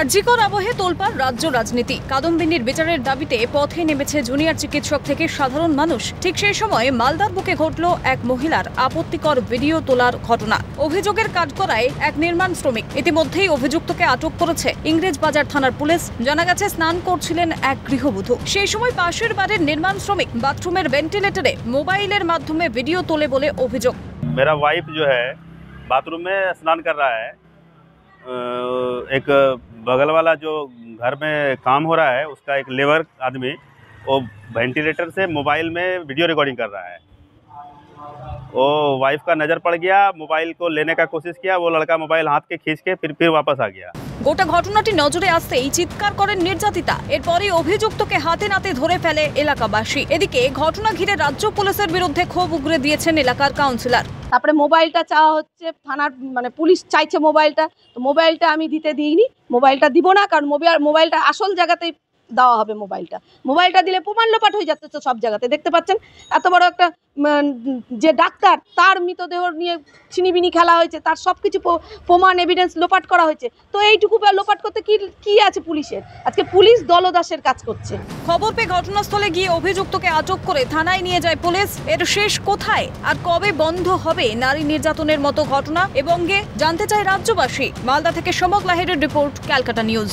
আরজিকর আবহে তোলপাড় রাজ্য রাজনীতি। কাদম্বিনীর বিচারের দাবিতে পথে নেমেছে জুনিয়র চিকিৎসক থেকে সাধারণ মানুষ। ঠিক সেই সময় মালদার বুকে ঘটল এক মহিলার আপত্তিকর ভিডিও তোলার ঘটনা। অভিযোগের কাঠগড়ায় এক নির্মাণ শ্রমিক। ইতিমধ্যেই অভিযুক্তকে আটক করেছে ইংরেজবাজার থানার পুলিশ। জানা গেছে স্নান করছিলেন এক গৃহবধূ। সেই সময় পাশের বাড়ির নির্মাণ শ্রমিক বাথরুমের ভেন্টিলেটরে মোবাইলের মাধ্যমে ভিডিও তোলে বলে অভিযোগ। मेरा वाइफ जो है बाथरूम में स्नान कर रहा है। एक बगल वाला जो घर में काम हो रहा है उसका एक लेबर आदमी वो वेंटिलेटर से मोबाइल में वीडियो रिकॉर्डिंग कर रहा है। वो वाइफ का नज़र पड़ गया, मोबाइल को लेने का कोशिश किया, वो लड़का मोबाइल हाथ के खींच के फिर वापस आ गया। গোটা ঘটনাটি নজরে আসতেই চিৎকার করেন নির্যাতিতা। এরপরই অভিযুক্তকে হাতে নাতে ধরে ফেলে এলাকাবাসী। এদিকে ঘটনা ঘিরে রাজ্য পুলিশের বিরুদ্ধে ক্ষোভ উগরে দিয়েছেন এলাকার কাউন্সিলর। তারপরে মোবাইলটা চাওয়া হচ্ছে, থানার পুলিশ চাইছে মোবাইলটা, তো মোবাইলটা আমি দিতে দিইনি, মোবাইলটা দিব না, কারণ মোবাইলটা আসল জায়গাতেই দেওয়া হবে। মোবাইলটা দিলে প্রমাণ লোপাট হয়ে যাচ্ছে। তো সব জায়গাতে দেখতে পাচ্ছেন এত বড় একটা যে ডাক্তার, তার মৃতদেহ নিয়ে ছিনিবিনি খেলা হয়েছে, তার সব কিছু প্রমাণ এভিডেন্স লোপাট করা হয়েছে। তো এইটুকু লোপাট করতে কি আছে পুলিশের? আজকে পুলিশ দলদাসের কাজ করছে। খবর পেয়ে ঘটনাস্থলে গিয়ে অভিযুক্তকে আটক করে থানায় নিয়ে যায় পুলিশ। এর শেষ কোথায় আর কবে বন্ধ হবে নারী নির্যাতনের মতো ঘটনা এবং জানতে চায় রাজ্যবাসী। মালদা থেকে সমক লাহিড়ীর রিপোর্ট, ক্যালকাটা নিউজ।